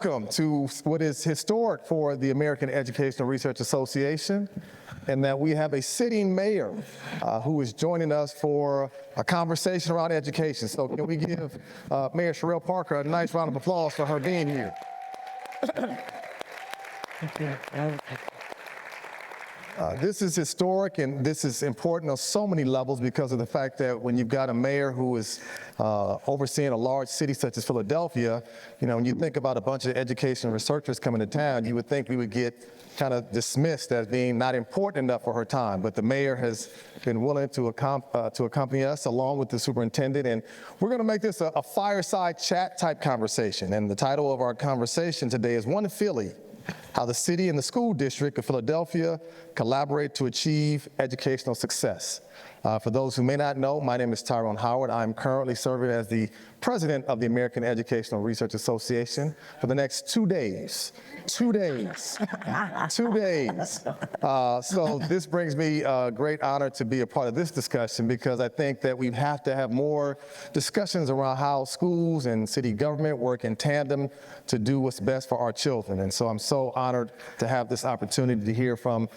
welcome to what is historic for the American Educational Research Association, and that we have a sitting mayor who is joining us for a conversation around education. So can we give Mayor Cherelle Parker a nice round of applause for her being here? This is historic, and this is important on so many levels because of the fact that when you've got a mayor who is overseeing a large city such as Philadelphia, you know, when you think about a bunch of education researchers coming to town, you would think we would get kind of dismissed as being not important enough for her time. But the mayor has been willing to accompany us along with the superintendent, and we're going to make this a fireside chat type conversation. And the title of our conversation today is One Philly: How the City and the School District of Philadelphia Collaborate to Achieve Educational Success. For those who may not know, my name is Tyrone Howard. I'm currently serving as the president of the American Educational Research Association for the next 2 days. 2 days. 2 days. So this brings me great honor to be a part of this discussion, because I think that we have to have more discussions around how schools and city government work in tandem to do what's best for our children. And so I'm so honored to have this opportunity to hear from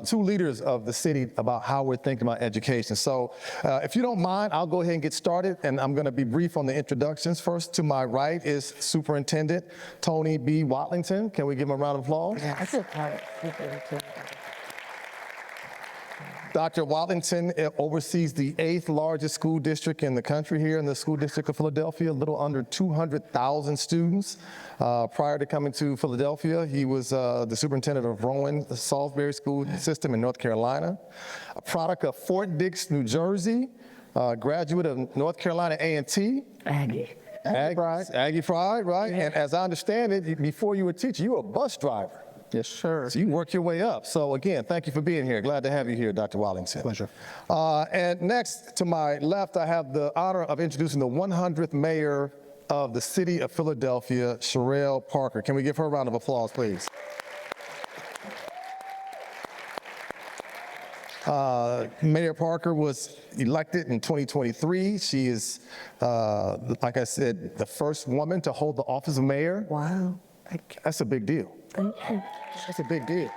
two leaders of the city about how we're thinking about education. So if you don't mind, I'll go ahead and get started, and I'm going to be brief on the introductions. First, to my right is Superintendent Tony B. Watlington. Can we give him a round of applause? Yeah, I said Superintendent. Dr. Watlington oversees the 8th largest school district in the country here in the School District of Philadelphia, a little under 200,000 students. Prior to coming to Philadelphia, he was the superintendent of Rowan, the Salisbury School System in North Carolina, a product of Fort Dix, New Jersey, graduate of North Carolina A&T. Aggie Fried, right? Yeah. And as I understand it, before you were a teacher, you were a bus driver. Yes, sir. So you work your way up. So again, thank you for being here. Glad to have you here, Dr. Watlington. Pleasure. And next to my left, I have the honor of introducing the 100th mayor of the city of Philadelphia, Cherelle Parker. Can we give her a round of applause, please? Mayor Parker was elected in 2023. She is, like I said, the first woman to hold the office of mayor. Wow. That's a big deal. Thank you. That's a big deal.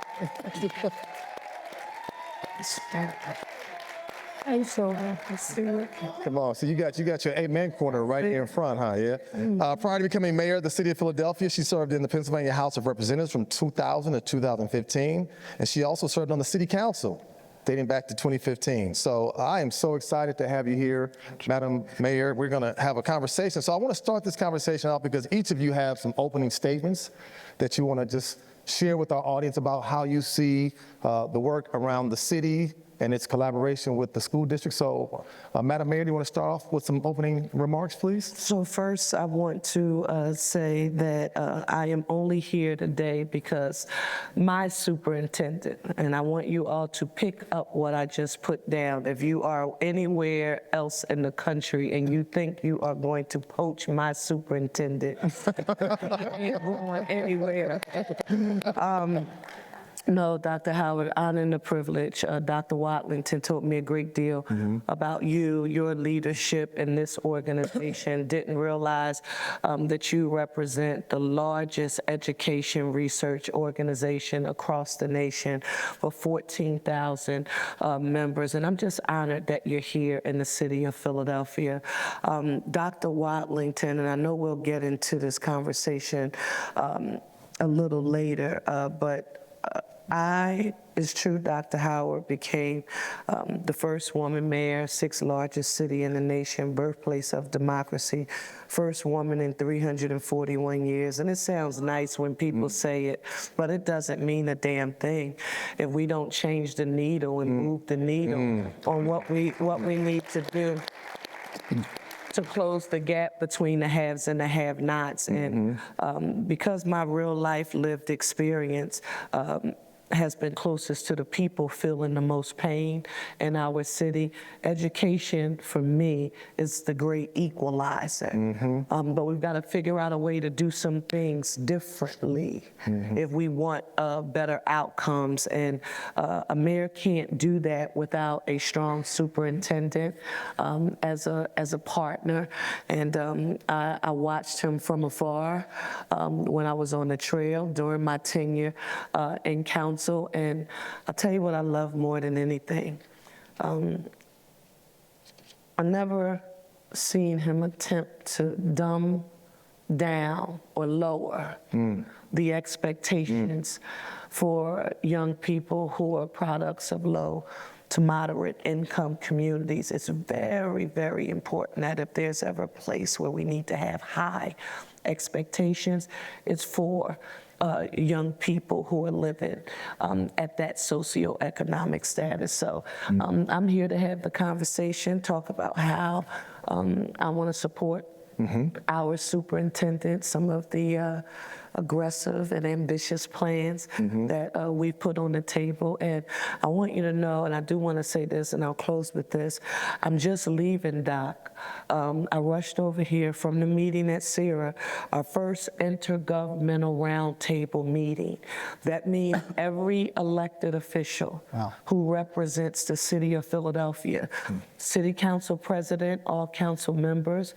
I'm so happy to see you. Come on, so you got your amen corner right here in front, huh? Yeah. Prior to becoming mayor of the city of Philadelphia, she served in the Pennsylvania House of Representatives from 2000 to 2015, and she also served on the city council dating back to 2015. So I am so excited to have you here, Madam Mayor. We're going to have a conversation. So I want to start this conversation out because each of you have some opening statements that you want to just share with our audience about how you see the work around the city and its collaboration with the school district. So, Madam Mayor, do you want to start off with some opening remarks, please? So first, I want to say that I am only here today because my superintendent, and I want you all to pick up what I just put down. If you are anywhere else in the country and you think you are going to poach my superintendent, you ain't going anywhere. No, Dr. Howard, honor and the privilege. Dr. Watlington told me a great deal about you, your leadership in this organization. Didn't realize that you represent the largest education research organization across the nation for 14,000 members. And I'm just honored that you're here in the city of Philadelphia. Dr. Watlington, and I know we'll get into this conversation a little later, but it's true, Dr. Howard became the first woman mayor, 6th largest city in the nation, birthplace of democracy, first woman in 341 years. And it sounds nice when people say it, but it doesn't mean a damn thing if we don't change the needle and move the needle on what we need to do to close the gap between the haves and the have-nots. And because my real life lived experience has been closest to the people feeling the most pain in our city. Education, for me, is the great equalizer. But we've got to figure out a way to do some things differently if we want better outcomes. And a mayor can't do that without a strong superintendent as a partner. And I watched him from afar when I was on the trail during my tenure in council. And I'll tell you what I love more than anything. I never seen him attempt to dumb down or lower the expectations for young people who are products of low to moderate income communities. It's very, very important that if there's ever a place where we need to have high expectations, it's for young people who are living at that socioeconomic status. So I'm here to have the conversation, talk about how I want to support our superintendent, some of the aggressive and ambitious plans that we put on the table. And I want you to know, and I do want to say this, and I'll close with this, I'm just leaving, Doc. I rushed over here from the meeting at AERA, our first intergovernmental roundtable meeting. That means every elected official who represents the city of Philadelphia, city council president, all council members.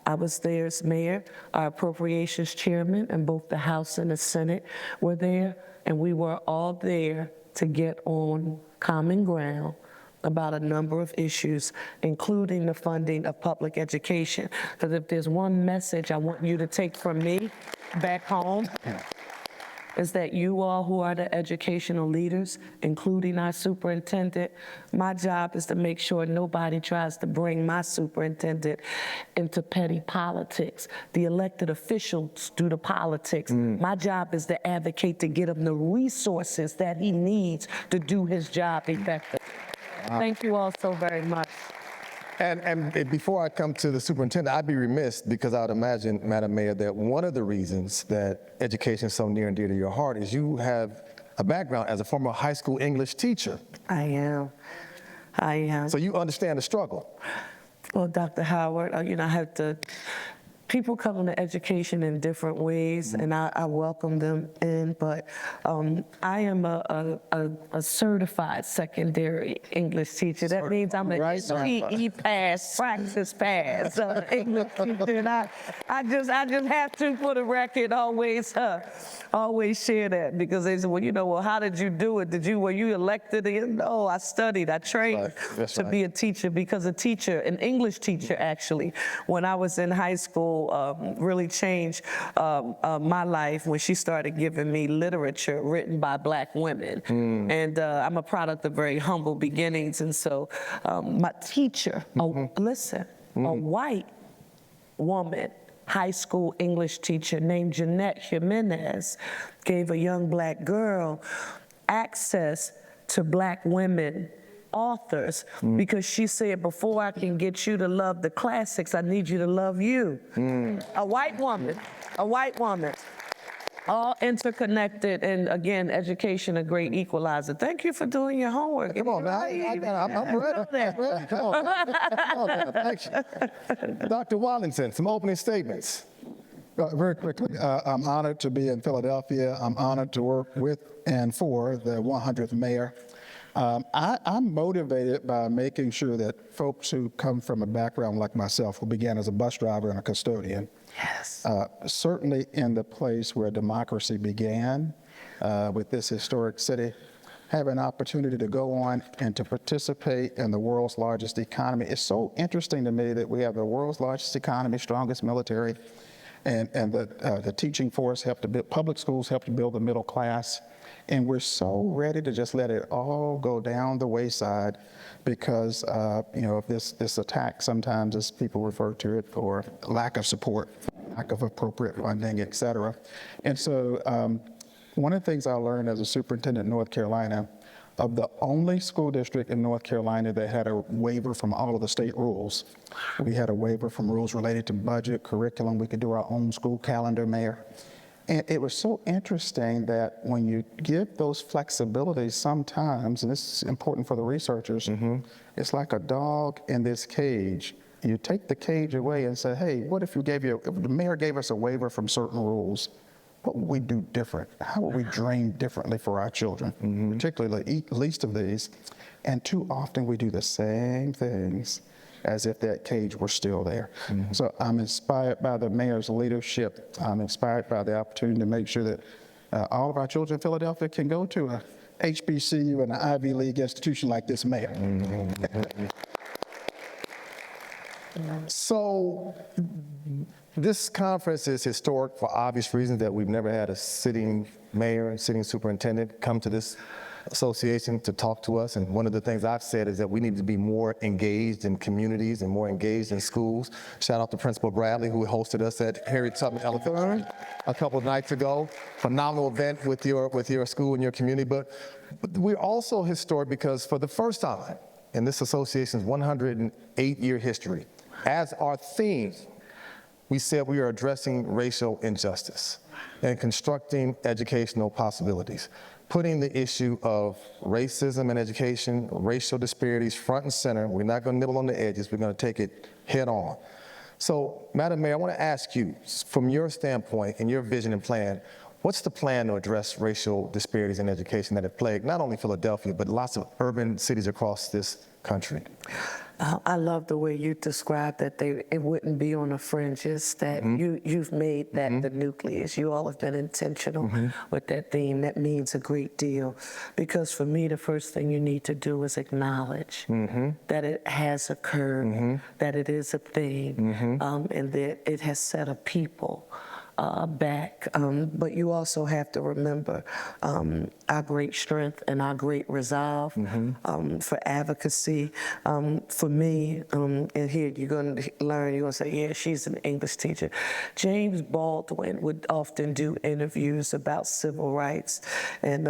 I was there as mayor, our appropriations chairman, and both the House and the Senate were there, and we were all there to get on common ground about a number of issues, including the funding of public education. Because if there's one message I want you to take from me back home, is that you all who are the educational leaders, including our superintendent, my job is to make sure nobody tries to bring my superintendent into petty politics. The elected officials do the politics. My job is to advocate to get him the resources that he needs to do his job effectively. Thank you all so very much. And before I come to the superintendent, I'd be remiss, because I would imagine, Madam Mayor, that one of the reasons that education is so near and dear to your heart is you have a background as a former high school English teacher. I am. So you understand the struggle. Well, Dr. Howard, I have to, people come into education in different ways, and I welcome them in, but I am a certified secondary English teacher. That means I'm a PE pass, practice pass English teacher, and I just have to, for the record, always share that, because they say, well, how did you do it? Were you elected? No, I studied, I trained to be a teacher, because an English teacher actually, when I was in high school, really changed my life when she started giving me literature written by Black women. And I'm a product of very humble beginnings. And so my teacher, a white woman, high school English teacher named Jeanette Jimenez, gave a young Black girl access to Black women authors, because she said, before I can get you to love the classics, I need you to love you. A white woman, all interconnected, and again, education a great equalizer. Thank you for doing your homework. Come on, now. I'm ready. Come on now. Thank you. Dr. Watlington, some opening statements. Very quickly, I'm honored to be in Philadelphia. I'm honored to work with and for the 100th mayor. I'm motivated by making sure that folks who come from a background like myself, who began as a bus driver and a custodian, certainly in the place where democracy began with this historic city, have an opportunity to go on and to participate in the world's largest economy. It's so interesting to me that we have the world's largest economy, strongest military, and the teaching force helped to build, public schools helped to build the middle class. And we're so ready to just let it all go down the wayside because, of this attack sometimes, as people refer to it, or lack of support, lack of appropriate funding, et cetera. And so one of the things I learned as a superintendent in North Carolina, of the only school district in North Carolina that had a waiver from all of the state rules. We had a waiver from rules related to budget, curriculum. We could do our own school calendar, Mayor. And it was so interesting that when you give those flexibilities sometimes, and this is important for the researchers, it's like a dog in this cage. You take the cage away and say, hey, what if if the mayor gave us a waiver from certain rules? What would we do different? How would we dream differently for our children, particularly the least of these? And too often we do the same things as if that cage were still there. So I'm inspired by the mayor's leadership. I'm inspired by the opportunity to make sure that all of our children in Philadelphia can go to a HBCU and an Ivy League institution like this mayor. So this conference is historic for obvious reasons that we've never had a sitting mayor and sitting superintendent come to this association to talk to us. And one of the things I've said is that we need to be more engaged in communities and more engaged in schools. Shout out to Principal Bradley, who hosted us at Harriet Tubman Elementary a couple of nights ago. Phenomenal event with your school and your community. But we're also historic because for the first time in this association's 108-year history, as our theme, we said we are addressing racial injustice and constructing educational possibilities, putting the issue of racism in education, racial disparities front and center. We're not going to nibble on the edges. We're going to take it head on. So, Madam Mayor, I want to ask you, from your standpoint and your vision and plan, what's the plan to address racial disparities in education that have plagued not only Philadelphia, but lots of urban cities across this country? I love the way you described that it wouldn't be on the fringes, that you've made that the nucleus. You all have been intentional with that theme. That means a great deal. Because for me, the first thing you need to do is acknowledge that it has occurred, that it is a thing, and that it has set a people back. But you also have to remember our great strength and our great resolve for advocacy. For me, and here you're going to learn, you're going to say, yeah, she's an English teacher. James Baldwin would often do interviews about civil rights. And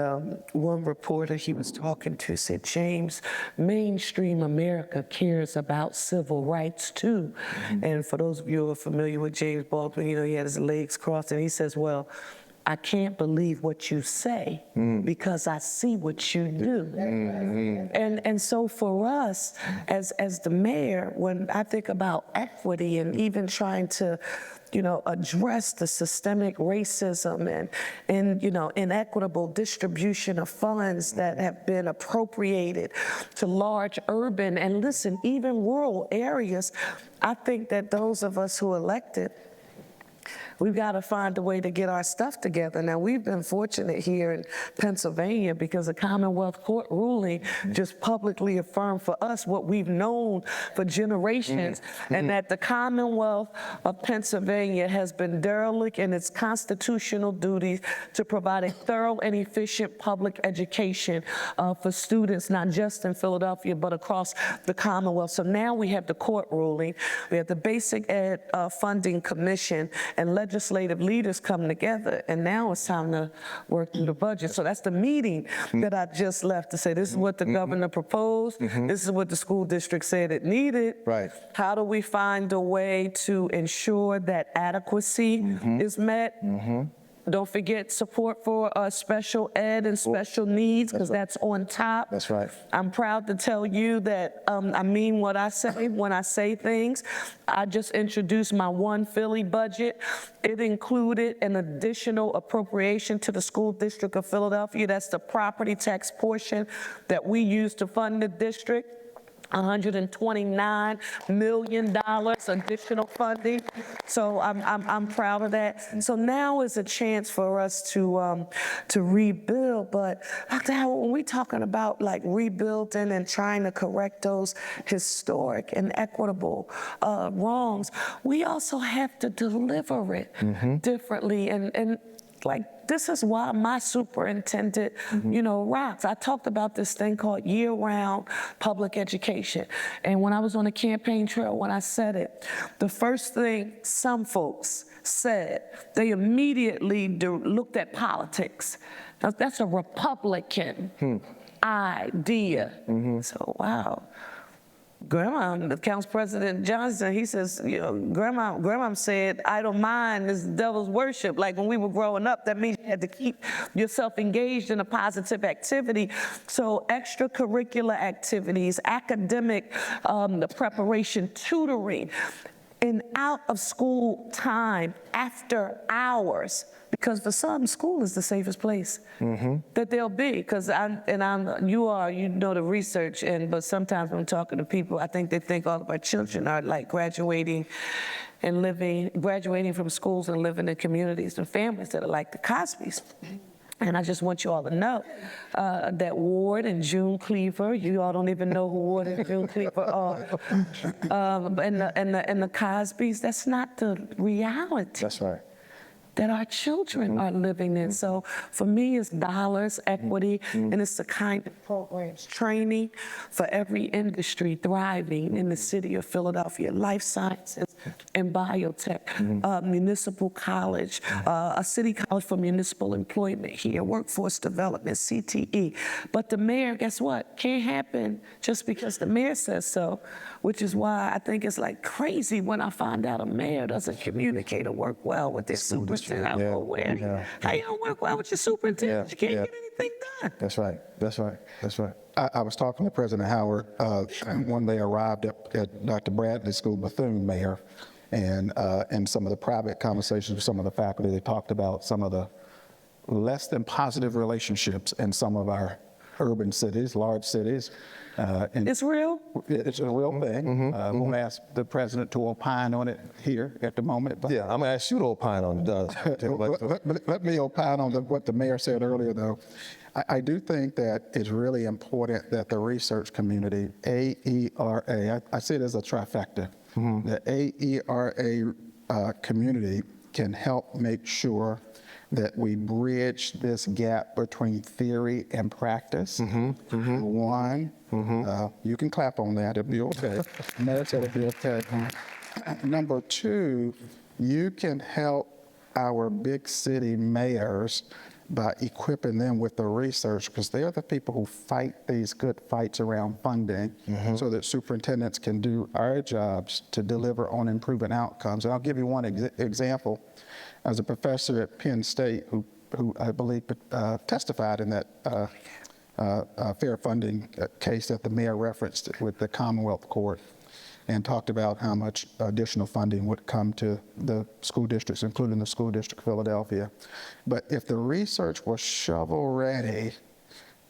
one reporter he was talking to said, James, mainstream America cares about civil rights too. And for those of you who are familiar with James Baldwin, you know, he had his legs crossed and he says, well, I can't believe what you say because I see what you do. And so for us, as the mayor, when I think about equity and even trying to, you know, address the systemic racism and you know, inequitable distribution of funds that have been appropriated to large urban and listen, even rural areas, I think that those of us who elected, we've got to find a way to get our stuff together. Now, we've been fortunate here in Pennsylvania because the Commonwealth Court ruling just publicly affirmed for us what we've known for generations, and that the Commonwealth of Pennsylvania has been derelict in its constitutional duties to provide a thorough and efficient public education for students, not just in Philadelphia, but across the Commonwealth. So now we have the court ruling, we have the Basic Ed Funding Commission, and legislative leaders come together, and now it's time to work through the budget. So that's the meeting that I just left to say, this is what the governor proposed, this is what the school district said it needed. Right. How do we find a way to ensure that adequacy is met? Don't forget support for special ed and special needs, because that's on top. That's right. I'm proud to tell you that I mean what I say when I say things. I just introduced my One Philly budget. It included an additional appropriation to the school district of Philadelphia. That's the property tax portion that we use to fund the district. $129 million additional funding. So I'm proud of that. So now is a chance for us to rebuild. But Dr. Howard, when we're talking about like rebuilding and trying to correct those historic and equitable wrongs, we also have to deliver it differently. And like, this is why my superintendent, you know, rocks. I talked about this thing called year-round public education. And when I was on the campaign trail, when I said it, the first thing some folks said, they immediately looked at politics. Now, that's a Republican idea. So, wow. Grandma, the Council President Johnson, he says, you know, Grandma said, idle mind is the devil's worship. Like when we were growing up, that means you had to keep yourself engaged in a positive activity. So extracurricular activities, academic the preparation, tutoring, and out of school time, after hours, because for some, school is the safest place that they'll be. Because you know the research, but sometimes when I'm talking to people, I think they think all of our children are like graduating from schools and living in communities and families that are like the Cosbys. And I just want you all to know that Ward and June Cleaver, you all don't even know who Ward and June Cleaver are. And the Cosbys, that's not the reality. That's right. That our children are living in. So for me, it's dollars, equity, and it's the kind of programs, training for every industry thriving in the city of Philadelphia, life sciences and biotech, municipal college, a city college for municipal employment here, workforce development, CTE. But the mayor, guess what? Can't happen just because the mayor says so, which is why I think it's like crazy when I find out a mayor doesn't communicate or work well with their superintendent. How you don't work well with your superintendent? You can't get anything done. That's right. That's right. That's right. I was talking to President Howard when they arrived at Dr. Bradley's school, Bethune Mayor, and in some of the private conversations with some of the faculty, they talked about some of the less than positive relationships in some of our urban cities, large cities. It's real? It's a real thing. We'll ask the president to opine on it here at the moment. But Yeah, I'm going to ask you to opine on it. let me opine on what the mayor said earlier, though. I do think that it's really important that the research community, AERA, I see it as a trifecta, the AERA community can help make sure that we bridge this gap between theory and practice. One, you can clap on that, it'll be okay. Mayor said it'll be okay. Number two, you can help our big city mayors by equipping them with the research, because they're the people who fight these good fights around funding so that superintendents can do our jobs to deliver on improving outcomes. And I'll give you one example. As a professor at Penn State who I believe testified in that fair funding case that the mayor referenced with the Commonwealth Court, and talked about how much additional funding would come to the school districts, including the School District of Philadelphia. But if the research was shovel-ready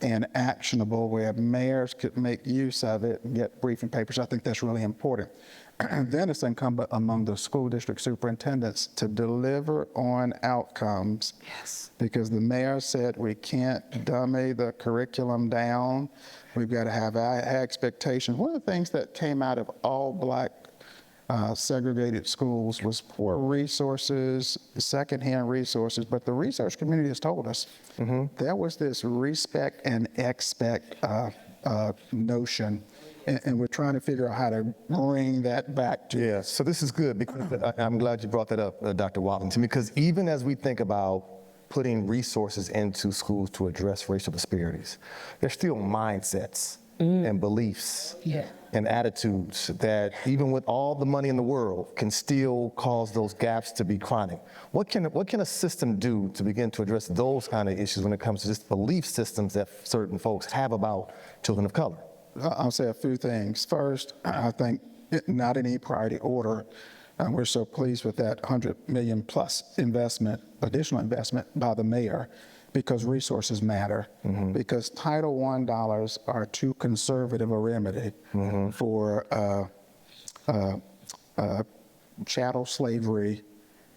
and actionable, where mayors could make use of it and get briefing papers, I think that's really important. Then it's incumbent among the school district superintendents to deliver on outcomes. Yes. Because the mayor said we can't dummy the curriculum down. We've got to have high expectations. One of the things that came out of all Black segregated schools was poor resources, secondhand resources, but the research community has told us there was this respect and expect notion, and we're trying to figure out how to bring that back to Yeah, so this is good, because I'm glad you brought that up, Dr. Watlington, because even as we think about putting resources into schools to address racial disparities, there's still mindsets and beliefs and attitudes that, even with all the money in the world, can still cause those gaps to be chronic. What can a system do to begin to address those kind of issues when it comes to just belief systems that certain folks have about children of color? I'll say a few things. First, I think not in any priority order, we're so pleased with that $100 million plus additional investment by the mayor, because resources matter, because Title I dollars are too conservative a remedy for chattel slavery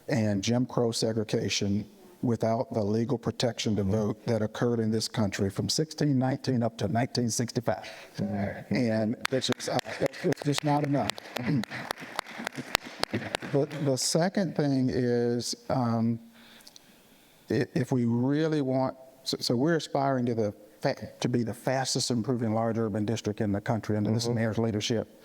and Jim Crow segregation without the legal protection to vote that occurred in this country from 1619 up to 1965. And it's just not enough. The second thing is, if we really want, so we're aspiring to be the fastest improving large urban district in the country under this mayor's leadership.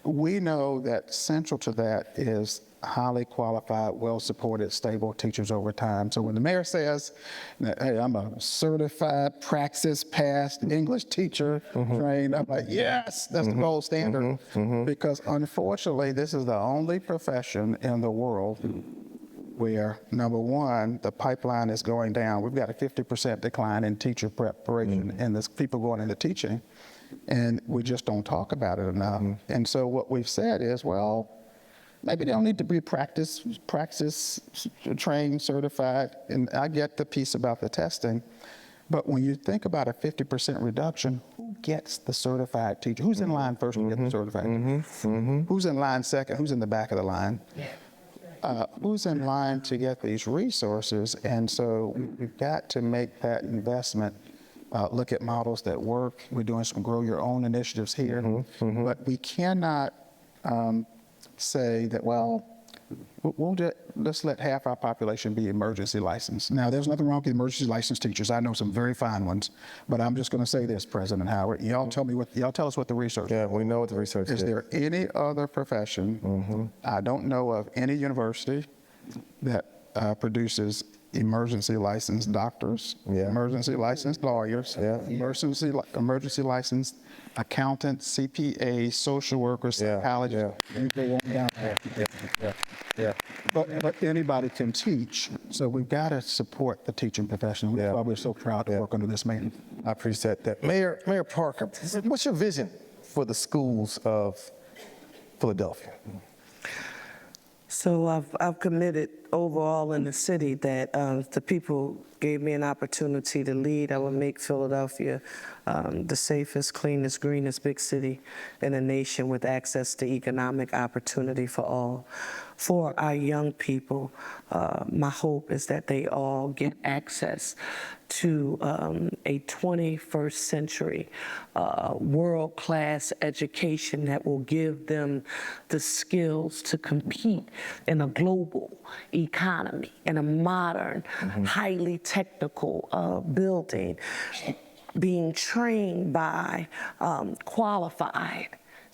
we know that central to that is highly qualified, well-supported, stable teachers over time. So when the mayor says that, hey, I'm a certified, praxis-passed English teacher trained, I'm like, yes, that's the gold standard. Because unfortunately, this is the only profession in the world where, number one, the pipeline is going down. We've got a 50% decline in teacher preparation and there's people going into teaching, and we just don't talk about it enough. And so what we've said is, well, maybe they don't need to be praxis trained, certified, and I get the piece about the testing, but when you think about a 50% reduction, who gets the certified teacher? Who's in line first to get the certified teacher? Who's in line second? Who's in the back of the line? Who's in line to get these resources? And so we've got to make that investment, look at models that work. We're doing some grow your own initiatives here, but we cannot say that, well, let's let half our population be emergency licensed. Now, there's nothing wrong with emergency licensed teachers. I know some very fine ones, but I'm just going to say this, President Howard. Y'all tell us what the research. Yeah, we know what the research is. Is there any other profession? I don't know of any university that produces emergency licensed doctors, emergency licensed lawyers, emergency licensed accountants, CPAs, social workers, psychologists. But anybody can teach, so we've got to support the teaching profession. That's why we're so proud to work under this man. I appreciate that. Mayor Parker, what's your vision for the schools of Philadelphia? So I've committed overall in the city that the people gave me an opportunity to lead. I would make Philadelphia the safest, cleanest, greenest big city in the nation with access to economic opportunity for all. For our young people, my hope is that they all get access to a 21st century world-class education that will give them the skills to compete in a global economy, in a modern, highly technical building, being trained by qualified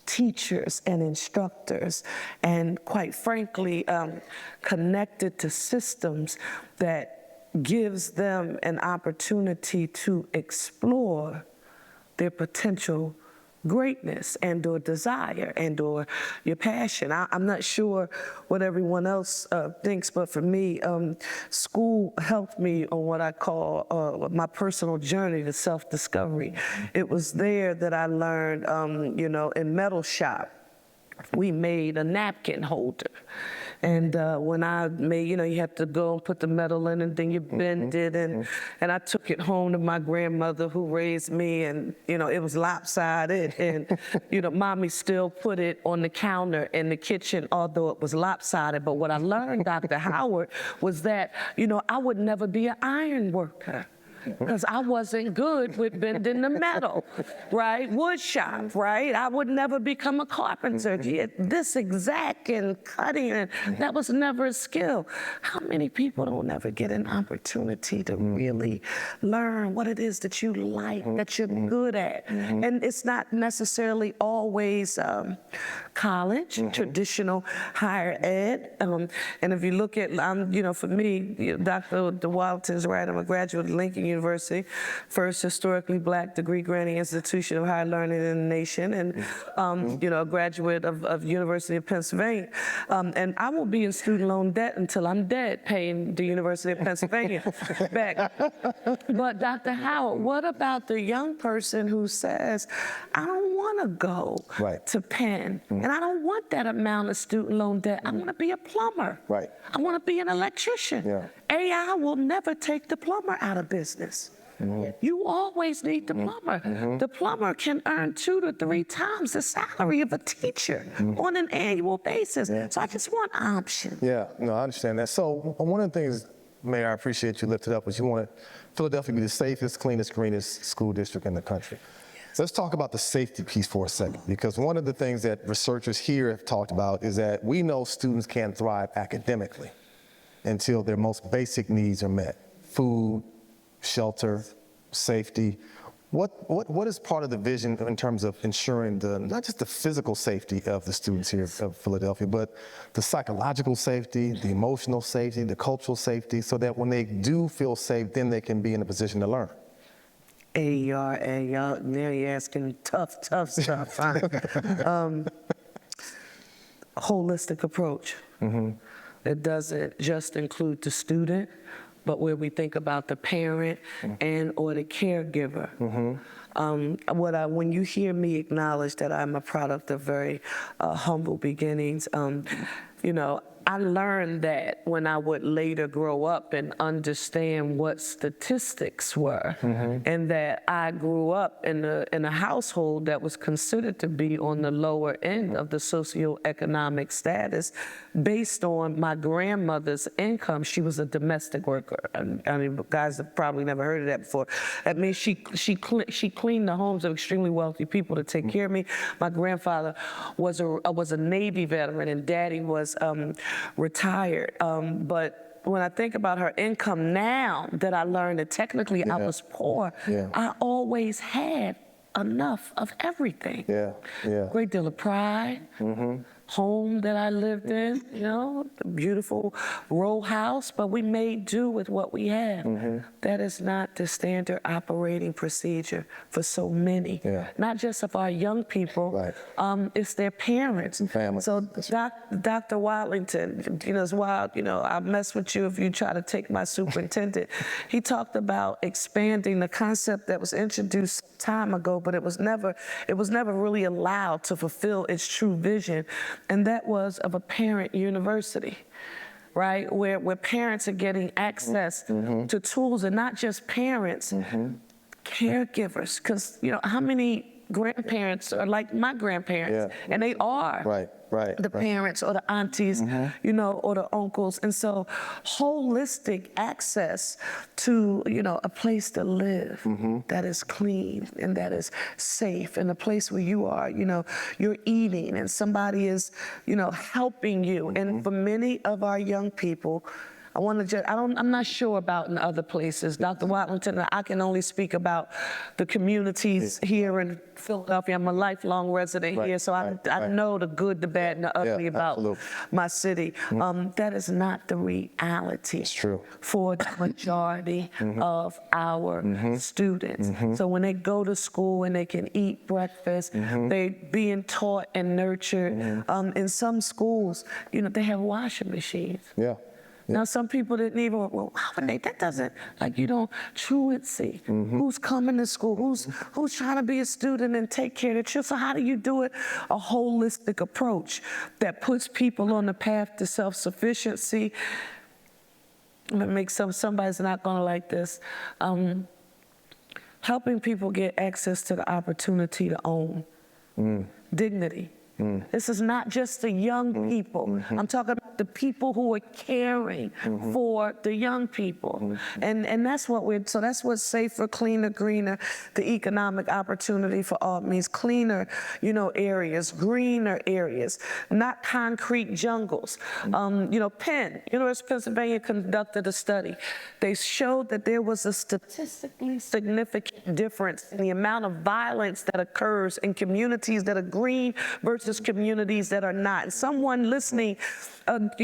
teachers and instructors, and quite frankly, connected to systems that gives them an opportunity to explore their potential greatness and or desire and or your passion. I'm not sure what everyone else thinks, but for me, school helped me on what I call my personal journey to self-discovery. It was there that I learned, in metal shop, we made a napkin holder. And when I made, you have to go and put the metal in and then you bend it. And I took it home to my grandmother who raised me, and, it was lopsided. And, mommy still put it on the counter in the kitchen, although it was lopsided. But what I learned, Dr. Howard, was that, I would never be an iron worker, because I wasn't good with bending the metal, right? Wood shop, right? I would never become a carpenter. This exact and cutting, and that was never a skill. How many people don't ever get an opportunity to really learn what it is that you like, that you're good at? And it's not necessarily always college, traditional higher ed. And if you look at, for me, Dr. Watlington's right, I'm a graduate of Lincoln University, first historically Black degree-granting institution of higher learning in the nation, and a graduate of University of Pennsylvania. And I will be in student loan debt until I'm dead, paying the University of Pennsylvania back. But Dr. Howard, what about the young person who says, I don't want to go to Penn, and I don't want that amount of student loan debt. I want to be a plumber. I want to be an electrician. AI will never take the plumber out of business. You always need the plumber. The plumber can earn 2 to 3 times the salary of a teacher on an annual basis. So I just want options. I understand that. So one of the things, Mayor, I appreciate you lifted up, was you want Philadelphia to be the safest, cleanest, greenest school district in the country. So let's talk about the safety piece for a second, because one of the things that researchers here have talked about is that we know students can't thrive academically until their most basic needs are met: food, shelter, safety. What is part of the vision in terms of ensuring not just the physical safety of the students here of Philadelphia, but the psychological safety, the emotional safety, the cultural safety, so that when they do feel safe, then they can be in a position to learn? AERA, y'all, now you're asking tough stuff. Holistic approach. It doesn't just include the student, but where we think about the parent and or the caregiver. When you hear me acknowledge that I'm a product of very humble beginnings, you know, I learned that when I would later grow up and understand what statistics were, and that I grew up in a household that was considered to be on the lower end of the socioeconomic status based on my grandmother's income. She was a domestic worker. I mean, guys have probably never heard of that before. That means she cleaned the homes of extremely wealthy people to take care of me. My grandfather was a Navy veteran, and Daddy was retired. But when I think about her income now that I learned that technically I was poor, I always had enough of everything. Great deal of pride. Home that I lived in, you know, a beautiful row house, but we made do with what we had. That is not the standard operating procedure for so many, not just of our young people, it's their parents and families. So Dr. Watlington, you know, it's wild, you know, I'll mess with you if you try to take my superintendent. He talked about expanding the concept that was introduced time ago, but it was never really allowed to fulfill its true vision. And that was of a parent university, right? Where parents are getting access to tools, and not just parents, caregivers. Because, you know, how many grandparents are like my grandparents? And they are the parents or the aunties, you know, or the uncles. And so holistic access to, you know, a place to live that is clean and that is safe, and a place where you are, you know, you're eating and somebody is, you know, helping you. And for many of our young people, I'm not sure about in other places. Dr. Watlington, I can only speak about the communities here in Philadelphia. I'm a lifelong resident here, so I know the good, the bad, and the ugly about my city. That is not the reality for the majority of our students. So when they go to school and they can eat breakfast, they're being taught and nurtured. In some schools, you know, they have washing machines. Now, some people didn't even, well, how would they, that doesn't, like, you don't truancy. Who's coming to school? Who's trying to be a student and take care of their children? So how do you do it? A holistic approach that puts people on the path to self-sufficiency. I'm gonna make somebody's not gonna like this. Helping people get access to the opportunity to own dignity. This is not just the young people. I'm talking about the people who are caring for the young people. And that's what that's what safer, cleaner, greener, the economic opportunity for all means. Cleaner, you know, areas, greener areas, not concrete jungles. You know, University of Pennsylvania conducted a study. They showed that there was a statistically significant difference in the amount of violence that occurs in communities that are green versus communities that are not. Someone listening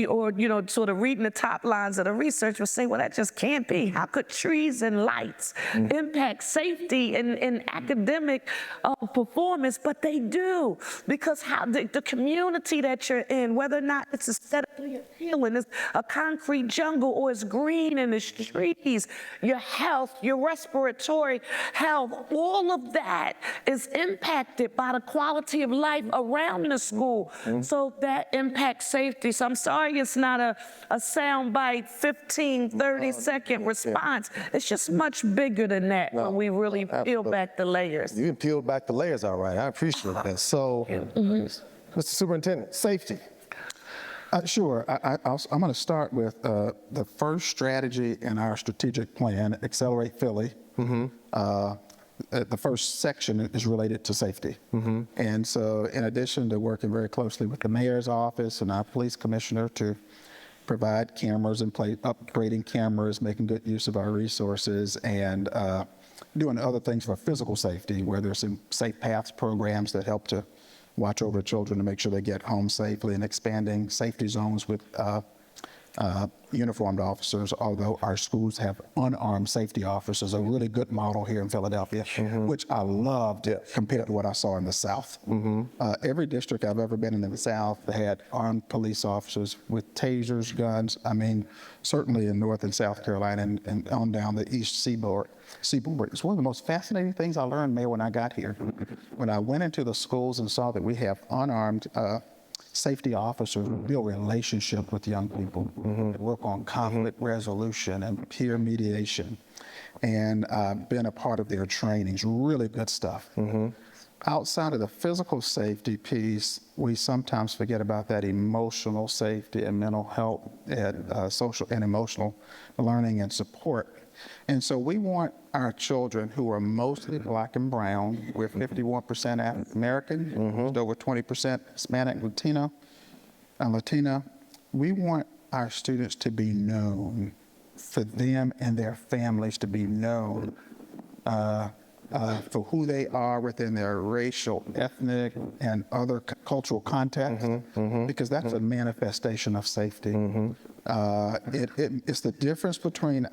or, you know, sort of reading the top lines of the research will say, well, that just can't be. How could trees and lights impact safety and academic performance? But they do, because how the community that you're in, whether or not it's aesthetically appealing, it's a concrete jungle or it's green and it's trees, your health, your respiratory health, all of that is impacted by the quality of life around the school. So that impacts safety. So I'm sorry it's not a soundbite 15, 30-second response. It's just much bigger than that when we really peel back the layers. You can peel back the layers, all right. I appreciate that. So, Mr. Superintendent, safety. Sure. I'm going to start with the first strategy in our strategic plan, Accelerate Philly. The first section is related to safety. And so in addition to working very closely with the mayor's office and our police commissioner to provide cameras in place, upgrading cameras, making good use of our resources, and doing other things for physical safety, where there's some safe paths programs that help to watch over children to make sure they get home safely, and expanding safety zones with uniformed officers, although our schools have unarmed safety officers, a really good model here in Philadelphia, which I loved compared to what I saw in the South. Every district I've ever been in the South had armed police officers with tasers, guns. I mean, certainly in North and South Carolina and on down the East Seaboard. It's one of the most fascinating things I learned, Mayor, when I got here. When I went into the schools and saw that we have unarmed safety officers who build relationship with young people, work on conflict resolution and peer mediation, and been a part of their trainings. Really good stuff. Outside of the physical safety piece, we sometimes forget about that emotional safety and mental health and social and emotional learning and support. And so we want our children, who are mostly Black and brown, we're 51% African American, just over 20% Hispanic, Latina, we want our students to be known, for them and their families to be known for who they are within their racial, ethnic, and other cultural context, because that's a manifestation of safety. It's the difference between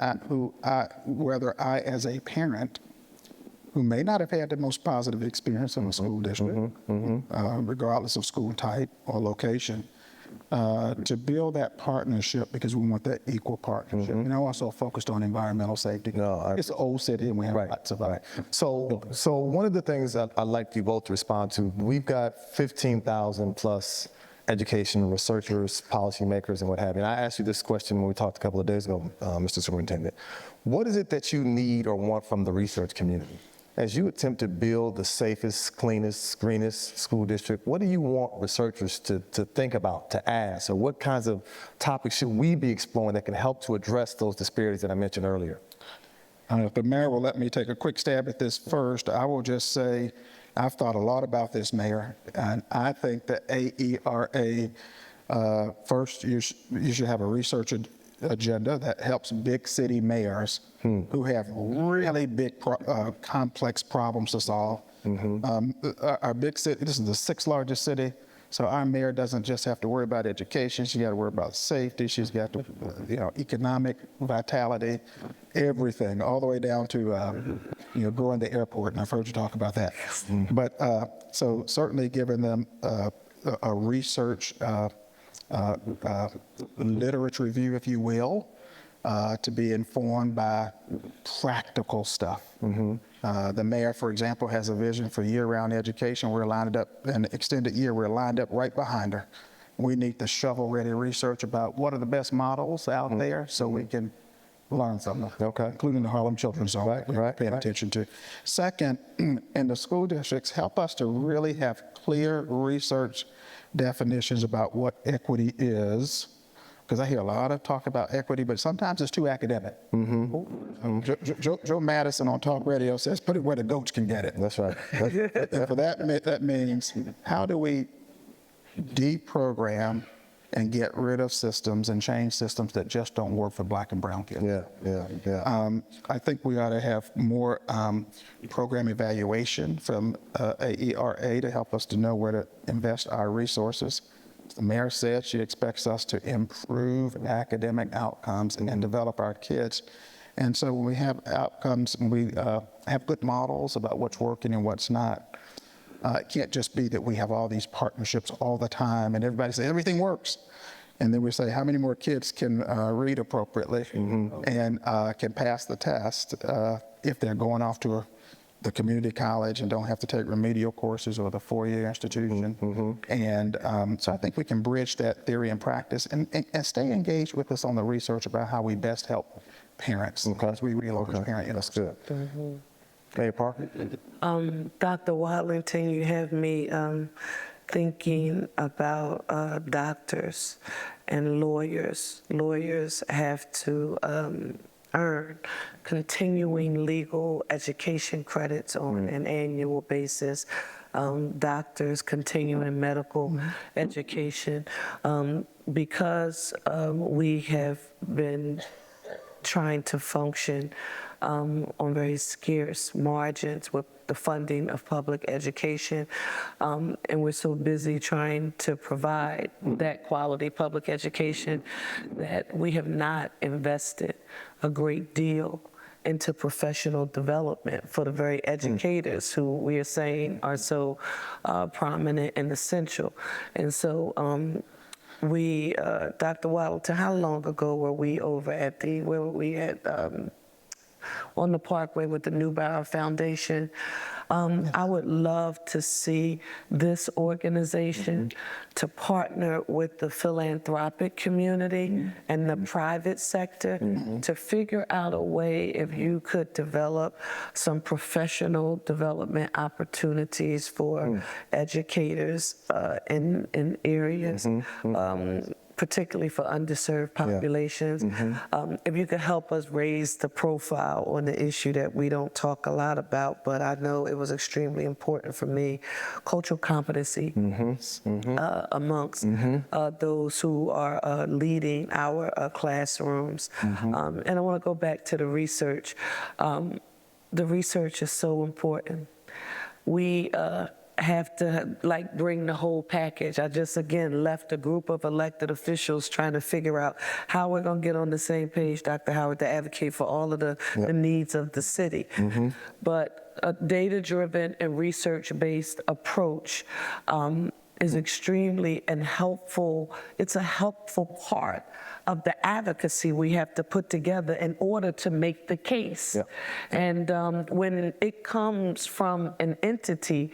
whether I, as a parent, who may not have had the most positive experience in a school district, regardless of school type or location, to build that partnership, because we want that equal partnership. And I also focused on environmental safety. It's an old city and we have lots of it. So one of the things I'd like you both to respond to, we've got 15,000 plus education researchers, policymakers, and what have you. And I asked you this question when we talked a couple of days ago, Mr. Superintendent. What is it that you need or want from the research community? As you attempt to build the safest, cleanest, greenest school district, what do you want researchers to think about, to ask, or what kinds of topics should we be exploring that can help to address those disparities that I mentioned earlier? If the mayor will let me take a quick stab at this first, I will just say I've thought a lot about this, Mayor, and I think that AERA, first, you should have a research agenda that helps big city mayors who have really big, complex problems to solve. Our big city, this is the 6th largest city, so our mayor doesn't just have to worry about education, she's got to worry about safety, she's got to, economic vitality, everything, all the way down to, growing the airport, and I've heard you talk about that. But, so certainly giving them a research literature review, if you will, to be informed by practical stuff. The mayor, for example, has a vision for year-round education. We're lined up, an extended year, we're lined up right behind her. We need the shovel-ready research about what are the best models out there so we can learn from them, including the Harlem Children's Zone, paying attention to. Second, in the school districts, help us to really have clear research definitions about what equity is, because I hear a lot of talk about equity, but sometimes it's too academic. Joe Madison on talk radio says, put it where the goats can get it. That's right. And for that means, how do we deprogram and get rid of systems and change systems that just don't work for Black and brown kids? I think we ought to have more program evaluation from AERA to help us to know where to invest our resources. The mayor said she expects us to improve academic outcomes and develop our kids. And so when we have outcomes and we have good models about what's working and what's not, it can't just be that we have all these partnerships all the time and everybody says everything works. And then we say, how many more kids can read appropriately and can pass the test if they're going off to the community college and don't have to take remedial courses or the four-year institution. And so I think we can bridge that theory and practice and stay engaged with us on the research about how we best help parents. Because we relocate parents. That's good. Mayor Parker? Dr. Watlington, you have me thinking about doctors and lawyers. Lawyers have to earn continuing legal education credits on an annual basis. Doctors continuing medical education. Because we have been trying to function on very scarce margins with the funding of public education. And we're so busy trying to provide that quality public education that we have not invested a great deal into professional development for the very educators who we are saying are so prominent and essential. And so Dr. Watlington, how long ago were we over at where were we at? On the Parkway with the Newbauer Foundation. I would love to see this organization to partner with the philanthropic community and the private sector to figure out a way if you could develop some professional development opportunities for educators in areas. Particularly for underserved populations. If you could help us raise the profile on the issue that we don't talk a lot about, but I know it was extremely important for me, cultural competency amongst those who are leading our classrooms. And I want to go back to the research. The research is so important. We have to bring the whole package. I just again left a group of elected officials trying to figure out how we're going to get on the same page, Dr. Howard, to advocate for all of the needs of the city. But a data-driven and research-based approach is extremely helpful. It's a helpful part of the advocacy we have to put together in order to make the case. And when it comes from an entity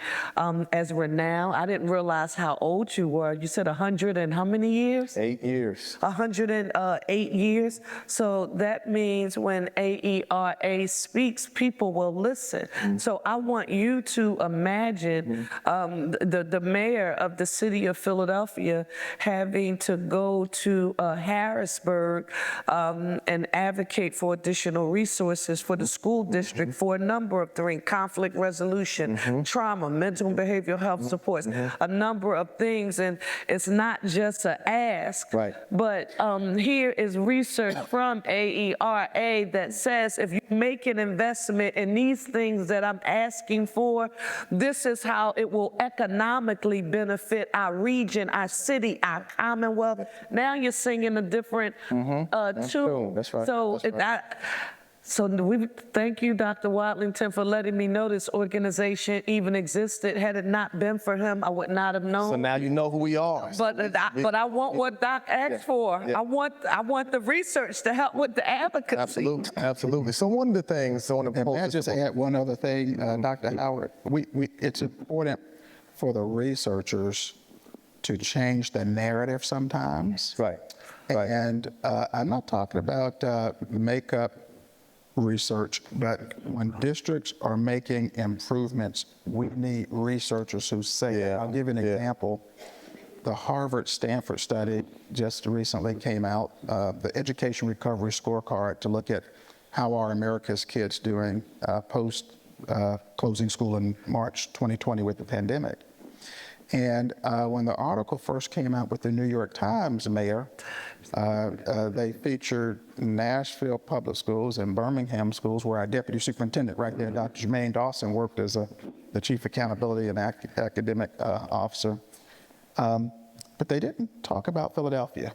as renowned, I didn't realize how old you were. You said 100 and how many years? 8 years. 108 years. So that means when AERA speaks, people will listen. So I want you to imagine the mayor of the city of Philadelphia having to go to Harrisburg and advocate for additional resources for the school district for a number of things: conflict resolution, trauma, mental and behavioral health supports, a number of things. And it's not just an ask, but here is research from AERA that says if you make an investment in these things that I'm asking for, this is how it will economically benefit our region, our city, our commonwealth. Now you're singing a different tune. That's right. So So we thank you, Dr. Watlington, for letting me know this organization even existed. Had it not been for him, I would not have known. So now you know who we are. But I want what Doc asked for. I want the research to help with the advocacy. Absolutely, absolutely. So one of the things on the And may I just add one other thing, Dr. Howard? It's important for the researchers to change the narrative sometimes. Right. And I'm not talking about makeup research, but when districts are making improvements, we need researchers who say that. I'll give you an example. The Harvard-Stanford study just recently came out, the Education Recovery Scorecard, to look at how are America's kids doing post closing school in March 2020 with the pandemic. And when the article first came out with the New York Times mayor, they featured Nashville public schools and Birmingham schools, where our deputy superintendent right there, Dr. Jermaine Dawson, worked as the chief accountability and academic officer. But they didn't talk about Philadelphia.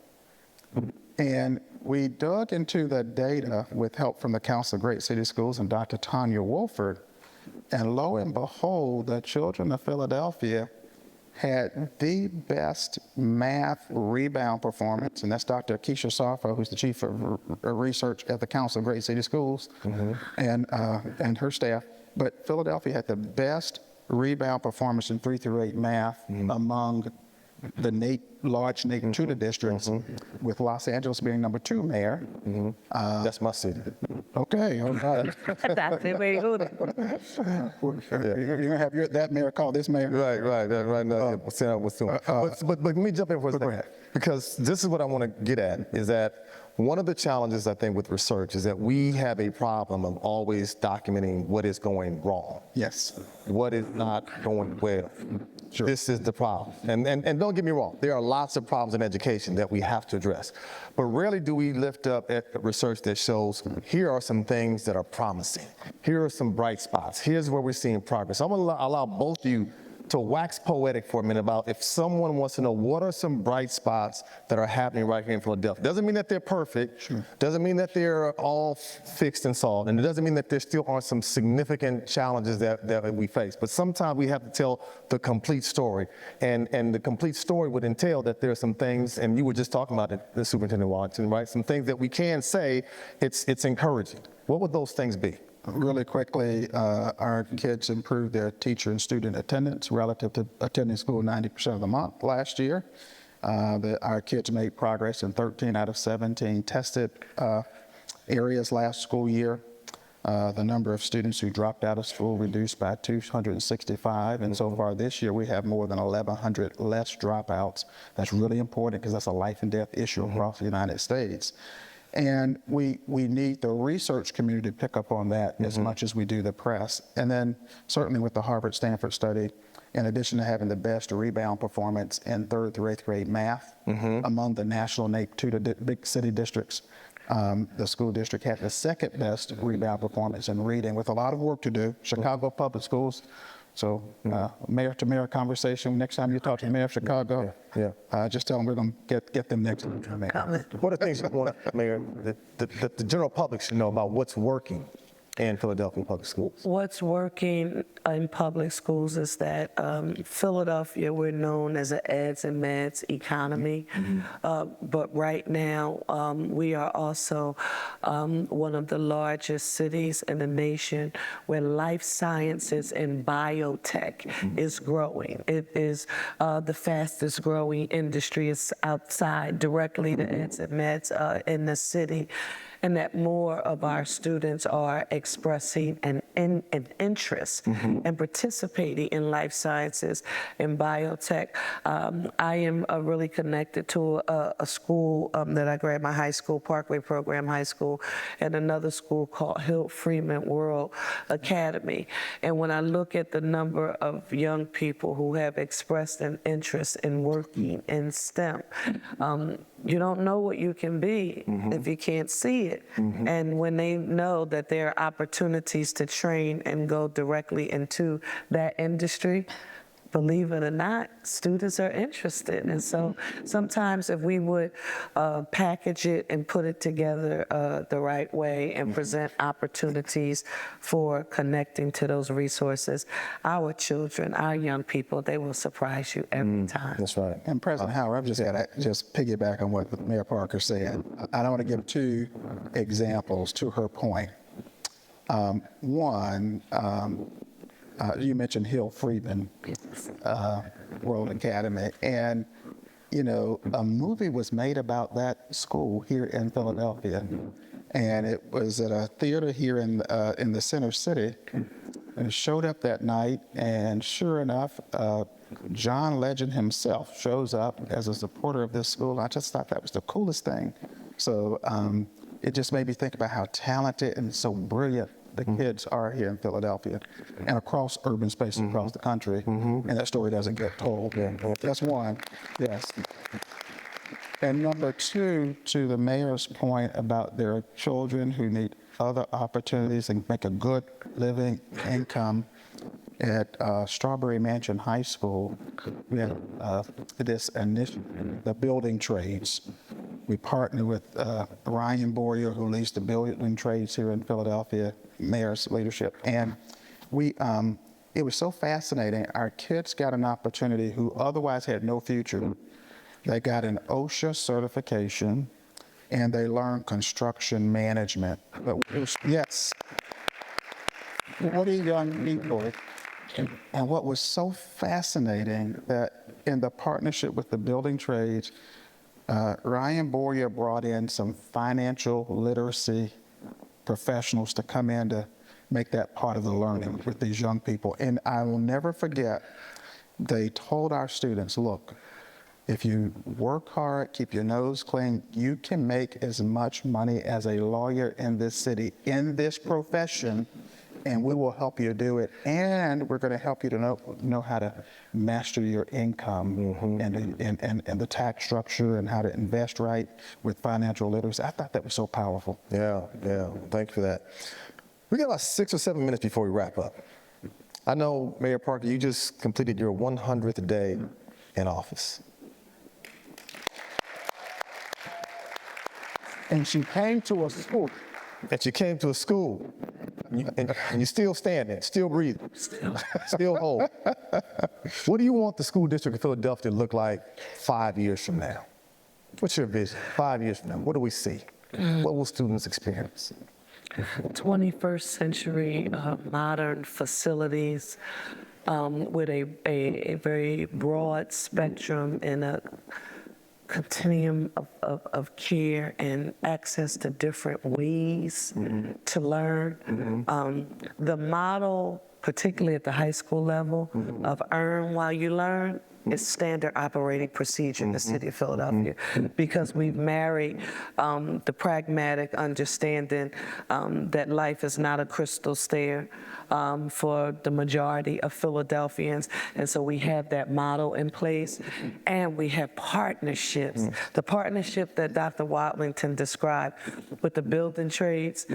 And we dug into the data with help from the Council of Great City Schools and Dr. Tanya Wolford, and lo and behold, the children of Philadelphia had the best math rebound performance, and that's Dr. Keisha Sarfo, who's the chief of research at the Council of Great City Schools, and her staff. But Philadelphia had the best rebound performance in 3 through 8 math among the large Nate Tudor districts, with Los Angeles being number 2 mayor. That's my city. Okay, all right. That's it. Wait, hold on. You're gonna have that mayor call this mayor. Right. No, but let me jump in for a second, because this is what I want to get at, is that one of the challenges I think with research is that we have a problem of always documenting what is going wrong. Yes. What is not going well. This is the problem. And don't get me wrong, there are lots of problems in education that we have to address. But rarely do we lift up research that shows here are some things that are promising. Here are some bright spots. Here's where we're seeing progress. I'm going to allow both of you to wax poetic for a minute about if someone wants to know what are some bright spots that are happening right here in Philadelphia. Doesn't mean that they're perfect. Doesn't mean that they're all fixed and solved. And it doesn't mean that there still aren't some significant challenges that we face. But sometimes we have to tell the complete story. And the complete story would entail that there are some things, and you were just talking about it, the Superintendent Watlington, right? Some things that we can say it's encouraging. What would those things be? Really quickly, our kids improved their teacher and student attendance relative to attending school 90% of the month last year. Our kids made progress in 13 out of 17 tested areas last school year. The number of students who dropped out of school reduced by 265, and so far this year we have more than 1,100 less dropouts. That's really important because that's a life and death issue across the United States. And we need the research community to pick up on that as much as we do the press. And then certainly with the Harvard-Stanford study, in addition to having the best rebound performance in 3rd through 8th grade math among the national NAEP 2 big city districts, the school district had the second best rebound performance in reading with a lot of work to do. Chicago Public Schools. So mayor-to-mayor conversation, next time you talk to the mayor of Chicago, just tell them we're going to get them next time. What are things you want, Mayor, that the general public should know about what's working in Philadelphia public schools? What's working in public schools is that Philadelphia, we're known as an ads and meds economy, but right now we are also one of the largest cities in the nation where life sciences and biotech is growing. It is the fastest growing industry. It's outside directly the ads and meds in the city. And that more of our students are expressing an interest and participating in life sciences and biotech. I am really connected to a school that I graduated my high school, Parkway Program High School, and another school called Hill Freeman World Academy. And when I look at the number of young people who have expressed an interest in working in STEM, you don't know what you can be if you can't see it. And when they know that there are opportunities to train and go directly into that industry, believe it or not, students are interested. And so sometimes if we would package it and put it together the right way and present opportunities for connecting to those resources, our children, our young people, they will surprise you every time. That's right. And President Howard, I've just got to just piggyback on what Mayor Parker said. I want to give 2 examples to her point. One, you mentioned Hill Freeman World Academy, and you know, a movie was made about that school here in Philadelphia, and it was at a theater here in the center city, and it showed up that night, and sure enough, John Legend himself shows up as a supporter of this school. I just thought that was the coolest thing. So it just made me think about how talented and so brilliant the kids are here in Philadelphia and across urban spaces across the country, and that story doesn't get told. That's one, yes. And number 2, to the mayor's point about their children who need other opportunities and make a good living income, at Strawberry Mansion High School, we have this initiative, the building trades. We partner with Ryan Boyer, who leads the building trades here in Philadelphia, mayor's leadership. And it was so fascinating. Our kids got an opportunity who otherwise had no future. They got an OSHA certification, and they learned construction management. But yes, 40 young people. And what was so fascinating that in the partnership with the building trades, Ryan Boyer brought in some financial literacy professionals to come in to make that part of the learning with these young people. And I will never forget, they told our students, look, if you work hard, keep your nose clean, you can make as much money as a lawyer in this city, in this profession, and we will help you do it. And we're going to help you to know how to master your income and the tax structure and how to invest right with financial literacy. I thought that was so powerful. Yeah, thank you for that. We got about 6 or 7 minutes before we wrap up. I know, Mayor Parker, you just completed your 100th day in office. And she came to a school. That you came to a school, and you're still standing, still breathing, still whole. What do you want the school district of Philadelphia to look like 5 years from now? What's your vision? 5 years from now, what do we see? What will students experience? 21st century modern facilities with a very broad spectrum and a continuum of care and access to different ways to learn. The model, particularly at the high school level, of earn while you learn is standard operating procedure in the city of Philadelphia, because we've married the pragmatic understanding that life is not a crystal stair for the majority of Philadelphians. And so we have that model in place, and we have partnerships. The partnership that Dr. Watlington described with the building trades,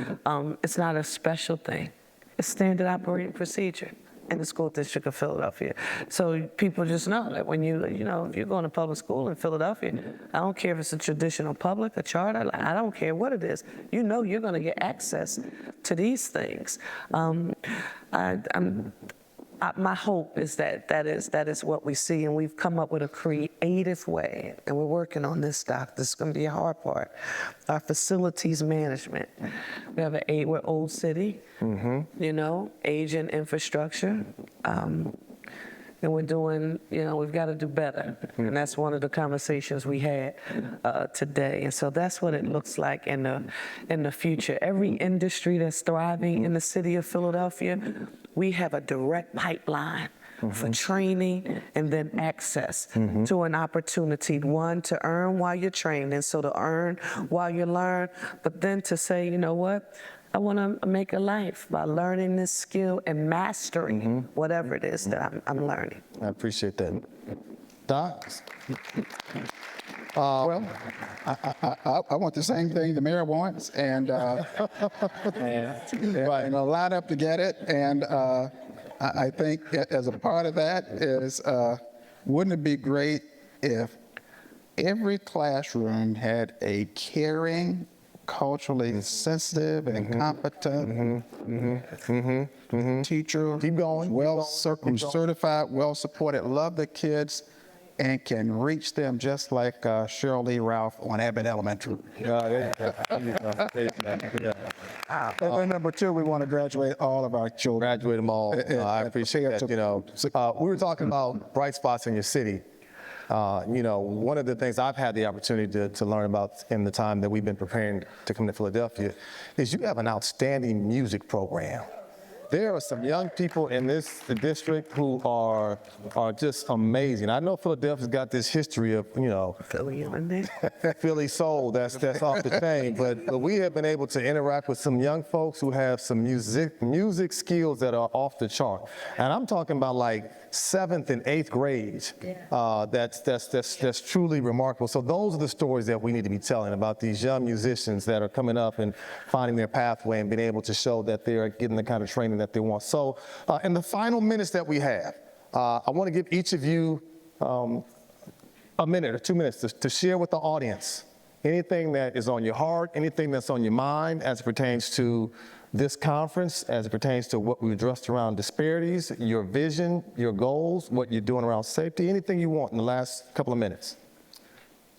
it's not a special thing. It's standard operating procedure in the school district of Philadelphia. So people just know that when if you're going to public school in Philadelphia, I don't care if it's a traditional public, a charter, I don't care what it is, you're going to get access to these things. My hope is that is what we see, and we've come up with a creative way, and we're working on this, Doc. This is going to be a hard part. Our facilities management. We have we're old city, aging infrastructure, and we're doing, we've got to do better, and that's one of the conversations we had today. And so that's what it looks like in the future. Every industry that's thriving in the city of Philadelphia, we have a direct pipeline for training and then access to an opportunity, one, to earn while you're training, so to earn while you learn, but then to say, you know what, I want to make a life by learning this skill and mastering whatever it is that I'm learning. I appreciate that. Doc? Well, I want the same thing the mayor wants, and and I'll line up to get it. And I think as a part of that is, wouldn't it be great if every classroom had a caring, culturally sensitive and competent teacher, Keep going. who's certified, well supported, love the kids, and can reach them just like Cherelle Lee Ralph on Abbott Elementary. And number two, we want to graduate all of our children. Graduate them all. I appreciate that. We were talking about bright spots in your city. One of the things I've had the opportunity to learn about in the time that we've been preparing to come to Philadelphia is you have an outstanding music program. There are some young people in this district who are just amazing. I know Philadelphia's got this history of, Philly soul that's off the chain, but we have been able to interact with some young folks who have some music skills that are off the chart. And I'm talking about like 7th and 8th grade. That's truly remarkable. So those are the stories that we need to be telling about these young musicians that are coming up and finding their pathway and being able to show that they're getting the kind of training that they want. So in the final minutes that we have, I want to give each of you a minute or 2 minutes to share with the audience anything that is on your heart, anything that's on your mind as it pertains to this conference, as it pertains to what we addressed around disparities, your vision, your goals, what you're doing around safety, anything you want in the last couple of minutes.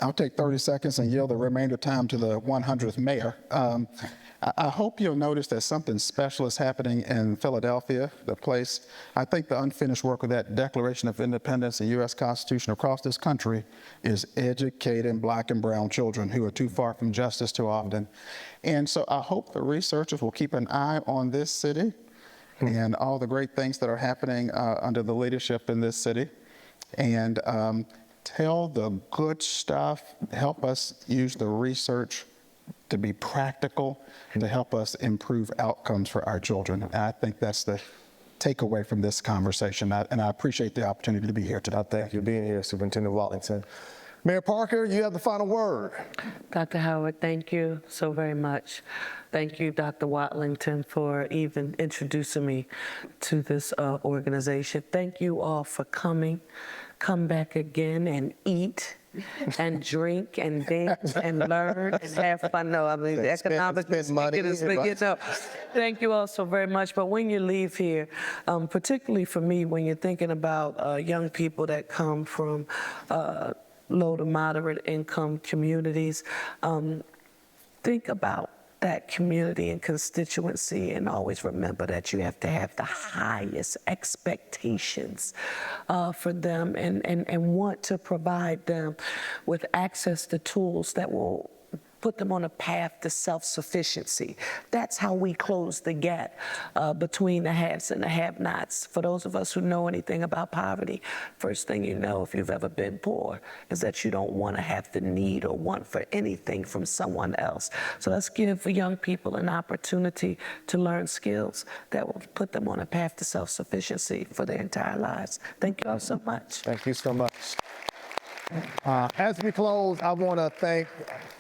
I'll take 30 seconds and yield the remainder time to the 100th mayor. I hope you'll notice that something special is happening in Philadelphia, the place. I think the unfinished work of that Declaration of Independence and U.S. Constitution across this country is educating Black and brown children who are too far from justice too often. And so I hope the researchers will keep an eye on this city and all the great things that are happening under the leadership in this city. And tell the good stuff, help us use the research to be practical, and to help us improve outcomes for our children. And I think that's the takeaway from this conversation, and I appreciate the opportunity to be here today. Thank you for being here, Superintendent Watlington. Mayor Parker, you have the final word. Dr. Howard, thank you so very much. Thank you, Dr. Watlington, for even introducing me to this organization. Thank you all for coming. Come back again and eat and drink and dance and learn and have fun. No, I mean, the economic spend money, right? Thank you all so very much. But when you leave here, particularly for me, when you're thinking about young people that come from low to moderate income communities, think about that community and constituency, and always remember that you have to have the highest expectations for them, and want to provide them with access to tools that will put them on a path to self-sufficiency. That's how we close the gap between the haves and the have-nots. For those of us who know anything about poverty, first thing you know, if you've ever been poor, is that you don't want to have the need or want for anything from someone else. So let's give young people an opportunity to learn skills that will put them on a path to self-sufficiency for their entire lives. Thank you all so much. Thank you so much. As we close, I want to thank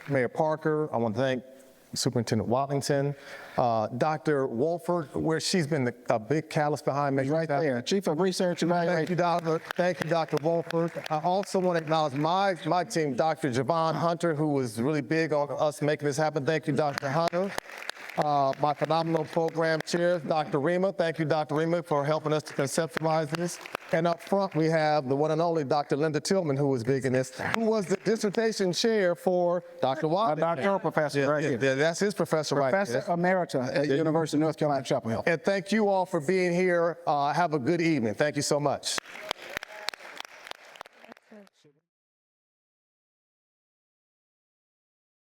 Mayor Parker. I want to thank Superintendent Watlington, Dr. Wolford, where she's been a big catalyst behind making Right there, Chief of Research Evaluation. Thank you, Dr. Wolford. I also want to acknowledge my team, Dr. Javon Hunter, who was really big on us making this happen. Thank you, Dr. Hunter. My phenomenal program chair, Dr. Rima. Thank you, Dr. Rima, for helping us to conceptualize this. And up front, we have the one and only Dr. Linda Tillman, who was big in this, who was the dissertation chair for Dr. Watlington. Doctoral professor, right here. Yeah, that's his professor right Professor there. Emerita at University of North Carolina, Chapel Hill. And thank you all for being here. Have a good evening. Thank you so much.